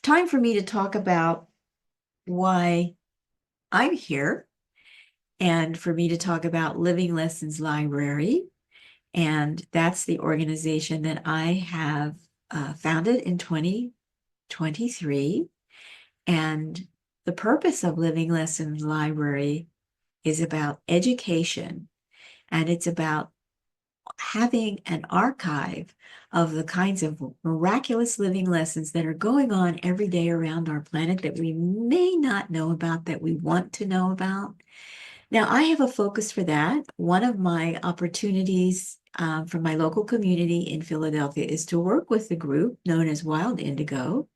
time for me to talk about why I'm here and for me to talk about Living Lessons Library. And that's the organization that I have founded in 2023. And the purpose of Living Lessons Library is about education, and it's about having an archive of the kinds of miraculous living lessons that are going on every day around our planet that we may not know about, that we want to know about. Now, I have a focus for that. One of my opportunities from my local community in Philadelphia is to work with the group known as Wild Indigo.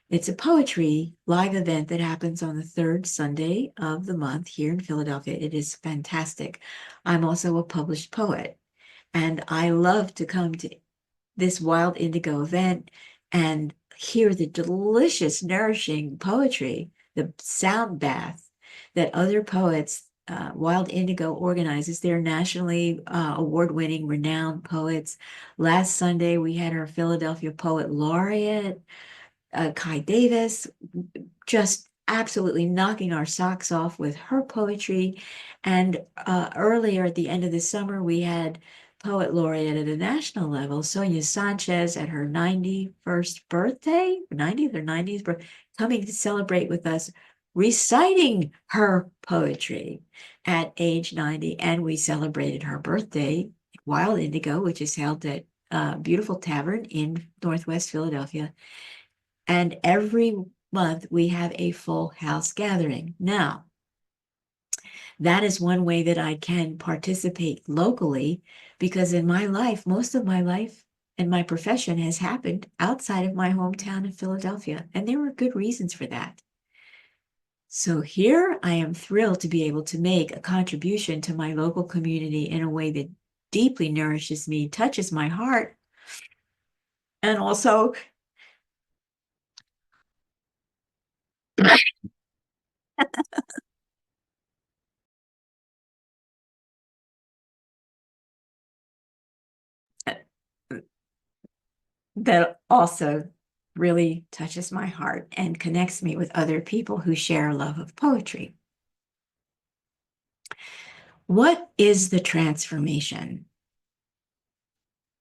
It's a poetry live event that happens on the third Sunday of the month here in Philadelphia. It is fantastic. I'm also a published poet, and I love to come to this Wild Indigo event and hear the delicious, nourishing poetry, the sound bath that other poets, Wild Indigo organizes. They're nationally award-winning, renowned poets. Last Sunday, we had our Philadelphia Poet Laureate, Kai Davis, just absolutely knocking our socks off with her poetry. And earlier at the end of the summer, we had Poet Laureate at a national level, Sonia Sanchez, at her 91st birthday, 90th or 90th birthday, coming to celebrate with us, reciting her poetry at age 90. And we celebrated her birthday at Wild Indigo, which is held at a beautiful tavern in Northwest Philadelphia. And every month we have a full house gathering. Now, that is one way that I can participate locally, because in my life, most of my life and my profession has happened outside of my hometown of Philadelphia, and there were good reasons for that. So here I am thrilled to be able to make a contribution to my local community in a way that deeply nourishes me, touches my heart, and also that also really touches my heart and connects me with other people who share a love of poetry. What is the transformation?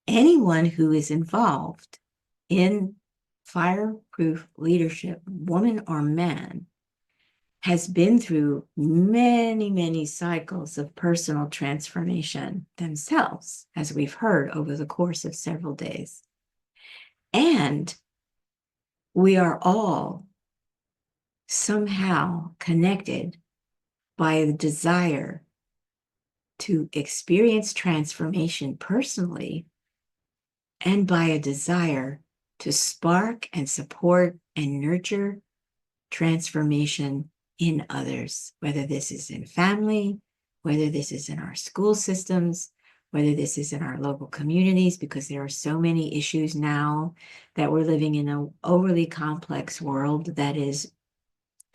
Anyone who is involved in fireproof leadership, woman or man, has been through many, many cycles of personal transformation themselves, as we've heard over the course of several days. And we are all somehow connected by the desire to experience transformation personally, and by a desire to spark and support and nurture transformation in others, whether this is in family, whether this is in our school systems, whether this is in our local communities, because there are so many issues now that we're living in an overly complex world that is,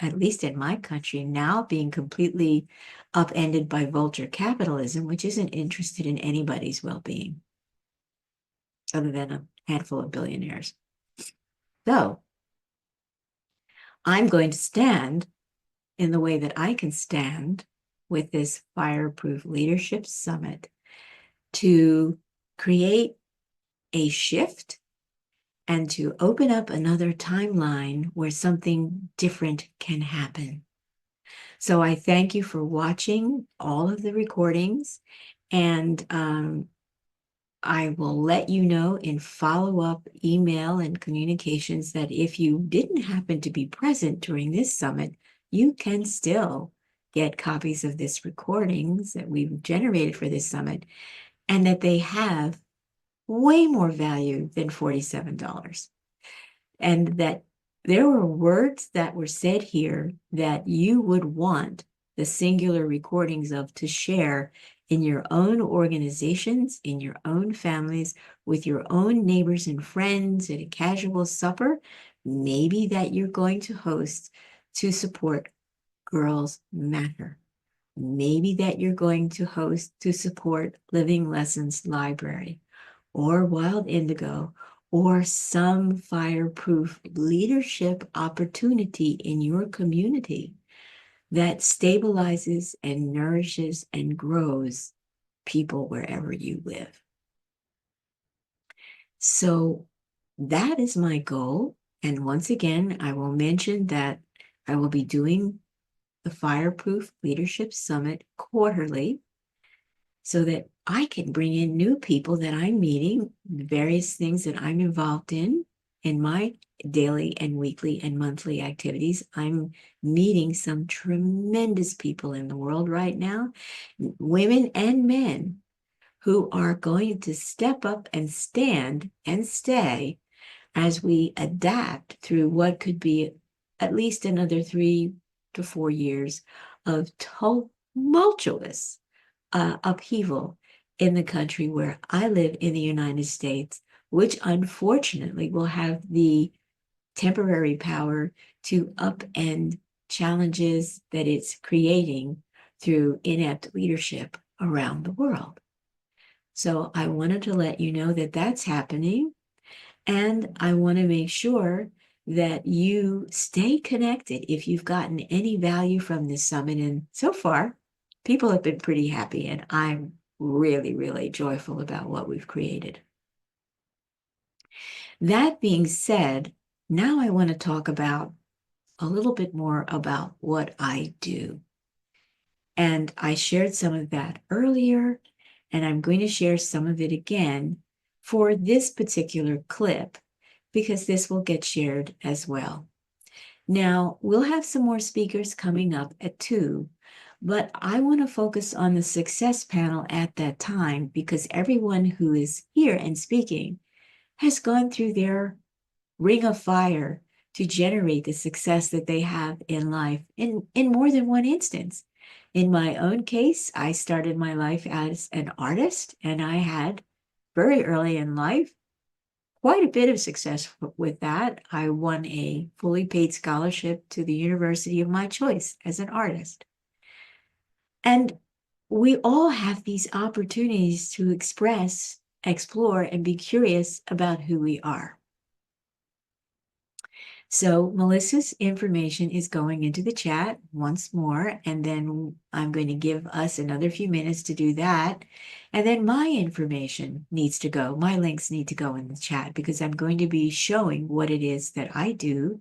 at least in my country, now being completely upended by vulture capitalism, which isn't interested in anybody's well-being other than a handful of billionaires. So I'm going to stand in the way that I can stand with this Fireproof Leadership Summit to create a shift and to open up another timeline where something different can happen. So I thank you for watching all of the recordings, and I will let you know in follow-up email and communications that if you didn't happen to be present during this summit, you can still get copies of this recordings that we've generated for this summit, and that they have way more value than $47. And that there were words that were said here that you would want the singular recordings of to share in your own organizations, in your own families, with your own neighbors and friends at a casual supper, maybe that you're going to host to support Girls Matter. Maybe that you're going to host to support Living Lessons Library or Wild Indigo or some fireproof leadership opportunity in your community that stabilizes and nourishes and grows people wherever you live. So that is my goal. And once again, I will mention that I will be doing the Fireproof Leadership Summit quarterly so that I can bring in new people that I'm meeting, various things that I'm involved in my daily and weekly and monthly activities. I'm meeting some tremendous people in the world right now, women and men, who are going to step up and stand and stay as we adapt through what could be at least another 3 to 4 years of tumultuous upheaval in the country where I live in the United States, which unfortunately will have the temporary power to upend challenges that it's creating through inept leadership around the world. So I wanted to let you know that that's happening. And I want to make sure that you stay connected if you've gotten any value from this summit. And so far, people have been pretty happy, and I'm really, really joyful about what we've created. That being said, now I want to talk about a little bit more about what I do. And I shared some of that earlier, and I'm going to share some of it again for this particular clip, because this will get shared as well. Now, we'll have some more speakers coming up at 2, but I want to focus on the success panel at that time because everyone who is here and speaking has gone through their ring of fire to generate the success that they have in life in more than one instance. In my own case, I started my life as an artist, and I had very early in life quite a bit of success with that. I won a fully paid scholarship to the university of my choice as an artist. And we all have these opportunities to express, explore, and be curious about who we are. So Melissa's information is going into the chat once more, and then I'm going to give us another few minutes to do that. And then my information needs to go, my links need to go in the chat because I'm going to be showing what it is that I do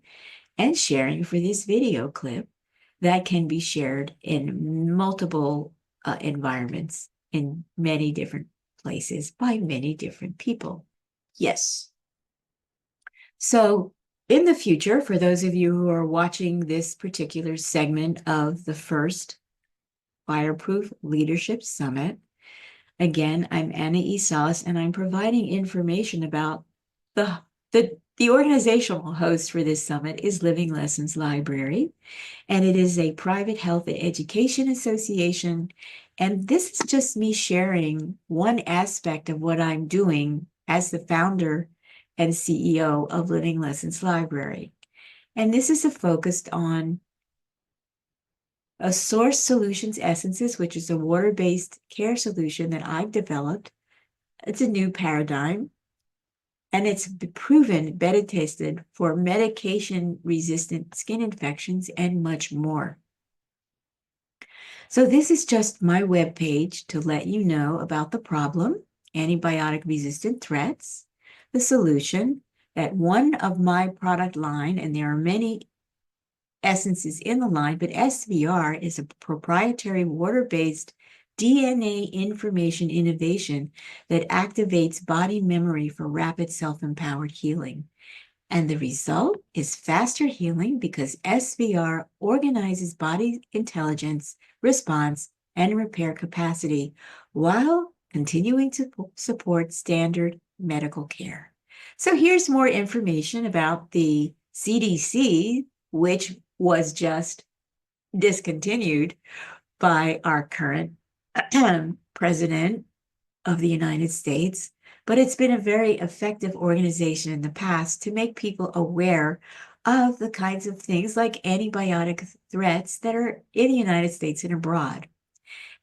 and sharing for this video clip that can be shared in multiple environments in many different places by many different people. Yes. So in the future, for those of you who are watching this particular segment of the first Fireproof Leadership Summit, again, I'm Anna E. Salas, and I'm providing information about the organizational host for this summit is Living Lessons Library, and it is a private health and education association. And this is just me sharing one aspect of what I'm doing as the founder and CEO of Living Lessons Library. And this is focused on a Source Solutions Essences, which is a water-based care solution that I've developed. It's a new paradigm, and it's proven beta tested for medication-resistant skin infections and much more. So this is just my webpage to let you know about the problem, antibiotic-resistant threats, the solution, that one of my product line, and there are many essences in the line, but SVR is a proprietary water-based DNA information innovation that activates body memory for rapid self-empowered healing. And the result is faster healing because SVR organizes body intelligence, response, and repair capacity while continuing to support standard medical care. So here's more information about the CDC, which was just discontinued by our current president of the United States, but it's been a very effective organization in the past to make people aware of the kinds of things like antibiotic threats that are in the United States and abroad.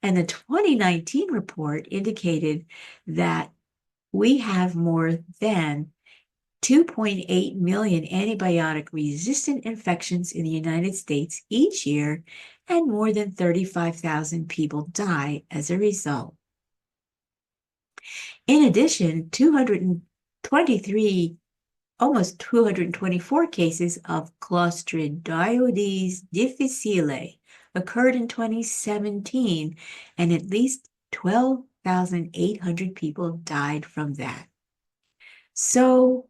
And the 2019 report indicated that we have more than 2.8 million antibiotic-resistant infections in the United States each year, and more than 35,000 people die as a result. In addition, 223, almost 224 cases of Clostridioides difficile occurred in 2017, and at least 12,800 people died from that. So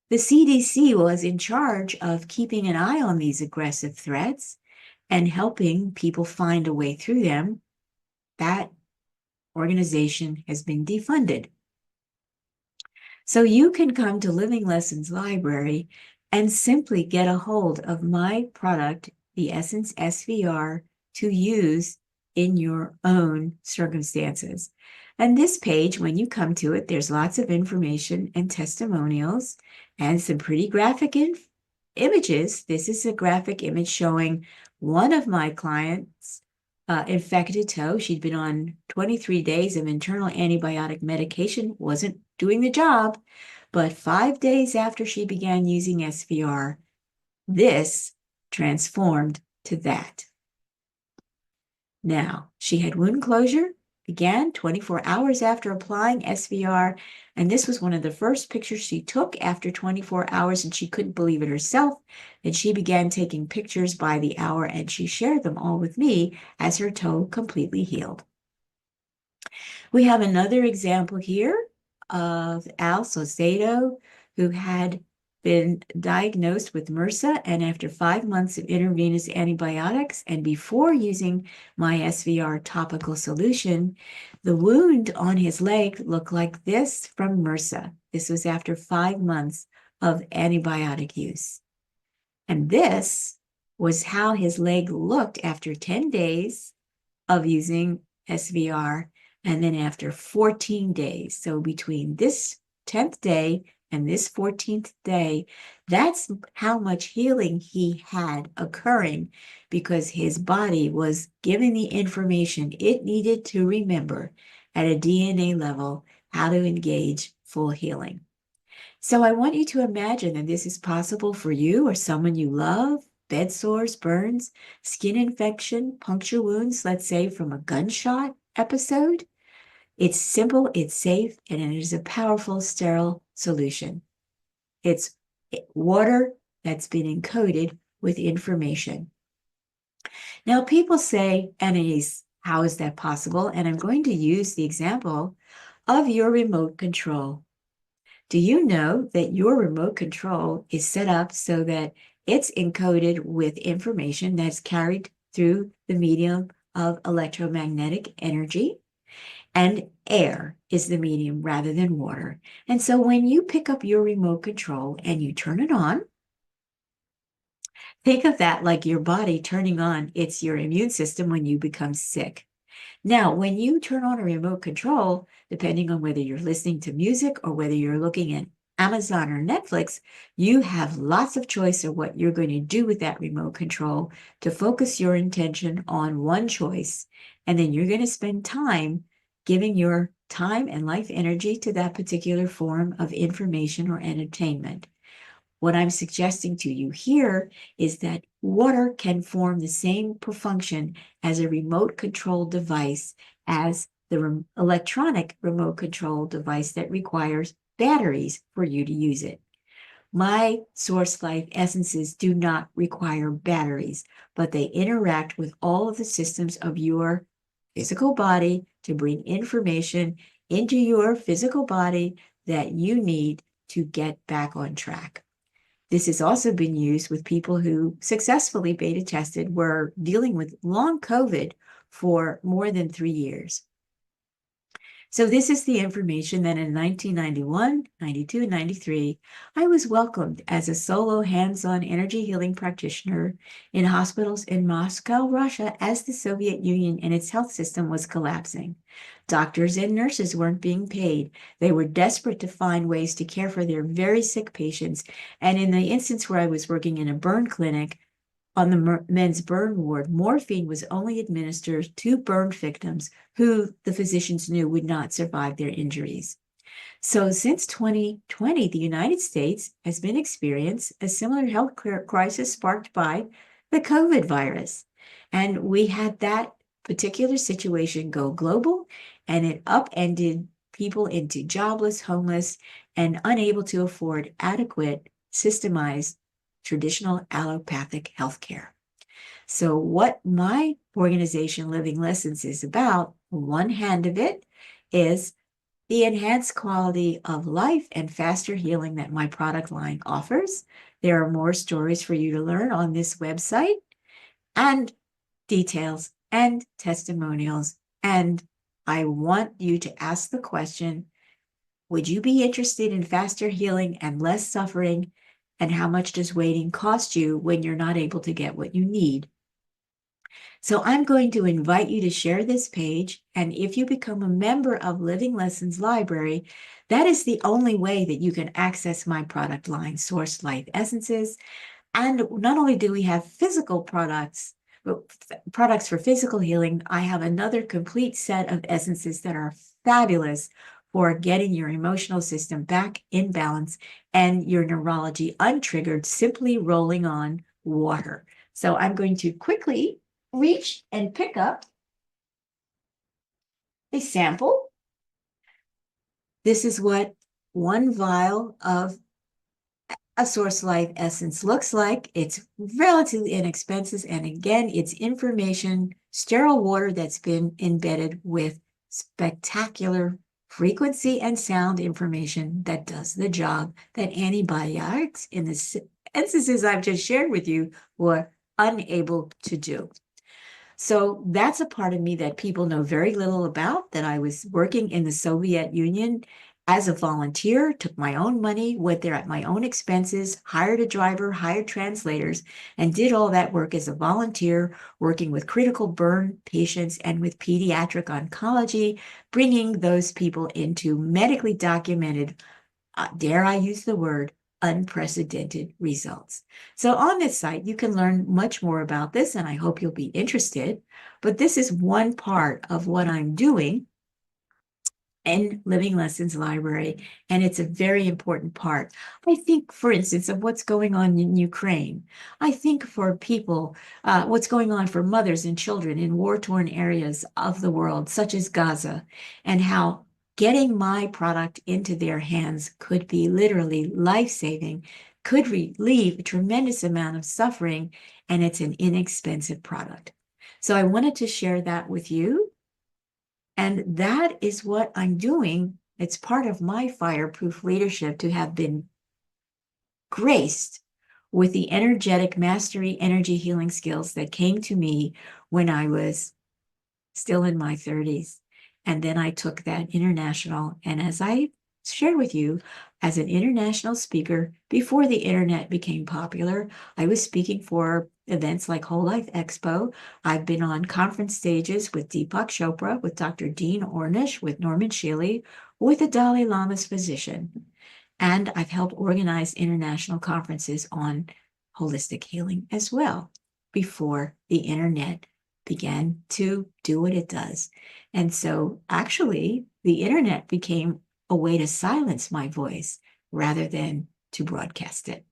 the CDC was in charge of keeping an eye on these aggressive threats and helping people find a way through them. That organization has been defunded. So you can come to Living Lessons Library and simply get a hold of my product, the Essence SVR, to use in your own circumstances. And this page, when you come to it, there's lots of information and testimonials and some pretty graphic images. This is a graphic image showing one of my clients' infected toe. She'd been on 23 days of internal antibiotic medication, wasn't doing the job, but 5 days after she began using SVR, this transformed to that. Now, she had wound closure, began 24 hours after applying SVR, and this was one of the first pictures she took after 24 hours, and she couldn't believe it herself. And she began taking pictures by the hour, and she shared them all with me as her toe completely healed. We have another example here of Al Saucedo, who had been diagnosed with MRSA, and after 5 months of intravenous antibiotics and before using my SVR topical solution, the wound on his leg looked like this from MRSA. This was after 5 months of antibiotic use. And this was how his leg looked after 10 days of using SVR, and then after 14 days. So between this 10th day and this 14th day, that's how much healing he had occurring, because his body was given the information it needed to remember at a DNA level how to engage full healing. So I want you to imagine that this is possible for you or someone you love. Bed sores, burns, skin infection, puncture wounds, let's say from a gunshot episode. It's simple, it's safe, and it is a powerful sterile solution. It's water that's been encoded with information. Now, people say, Anais, how is that possible? And I'm going to use the example of your remote control. Do you know that your remote control is set up so that it's encoded with information that's carried through the medium of electromagnetic energy? And air is the medium rather than water. And so when you pick up your remote control and you turn it on, think of that like your body turning on your immune system when you become sick. Now, when you turn on a remote control, depending on whether you're listening to music or whether you're looking at Amazon or Netflix, you have lots of choice of what you're going to do with that remote control to focus your intention on one choice. And then you're going to spend time giving your time and life energy to that particular form of information or entertainment. What I'm suggesting to you here is that water can form the same function as a remote control device as the electronic remote control device that requires batteries for you to use it. My Source Life essences do not require batteries, but they interact with all of the systems of your physical body to bring information into your physical body that you need to get back on track. This has also been used with people who successfully beta tested were dealing with long COVID for more than 3 years. So this is the information that in 1991, 92, and 93, I was welcomed as a solo hands-on energy healing practitioner in hospitals in Moscow, Russia, as the Soviet Union and its health system was collapsing. Doctors and nurses weren't being paid. They were desperate to find ways to care for their very sick patients. And in the instance where I was working in a burn clinic, on the men's burn ward, morphine was only administered to burn victims who the physicians knew would not survive their injuries. So since 2020, the United States has been experiencing a similar health crisis sparked by the COVID virus. And we had that particular situation go global, and it upended people into jobless, homeless, and unable to afford adequate, systemized, traditional allopathic healthcare. So what my organization, Living Lessons, is about, one hand of it is the enhanced quality of life and faster healing that my product line offers. There are more stories for you to learn on this website, and details and testimonials. And I want you to ask the question, would you be interested in faster healing and less suffering? And how much does waiting cost you when you're not able to get what you need? So I'm going to invite you to share this page. And if you become a member of Living Lessons Library, that is the only way that you can access my product line, Source Life Essences. And not only do we have physical products, but products for physical healing, I have another complete set of essences that are fabulous for getting your emotional system back in balance and your neurology untriggered, simply rolling on water. So I'm going to quickly reach and pick up a sample. This is what one vial of a Source Life Essence looks like. It's relatively inexpensive. And again, it's information, sterile water that's been embedded with spectacular frequency and sound information that does the job that antibiotics in the instances I've just shared with you were unable to do. So that's a part of me that people know very little about, that I was working in the Soviet Union as a volunteer, took my own money, went there at my own expenses, hired a driver, hired translators, and did all that work as a volunteer, working with critical burn patients and with pediatric oncology, bringing those people into medically documented, dare I use the word, unprecedented results. So on this site, you can learn much more about this, and I hope you'll be interested. But this is one part of what I'm doing in Living Lessons Library, and it's a very important part. I think, for instance, of what's going on in Ukraine. I think for people, what's going on for mothers and children in war-torn areas of the world, such as Gaza, and how getting my product into their hands could be literally life-saving, could relieve a tremendous amount of suffering, and it's an inexpensive product. So I wanted to share that with you. And that is what I'm doing. It's part of my fireproof leadership to have been graced with the energetic mastery, energy healing skills that came to me when I was still in my 30s. And then I took that international. And as I shared with you, as an international speaker, before the internet became popular, I was speaking for events like Whole Life Expo. I've been on conference stages with Deepak Chopra, with Dr. Dean Ornish, with Norman Shealy, with the Dalai Lama's physician. And I've helped organize international conferences on holistic healing as well, before the internet began to do what it does. And so actually, the internet became a way to silence my voice rather than to broadcast it.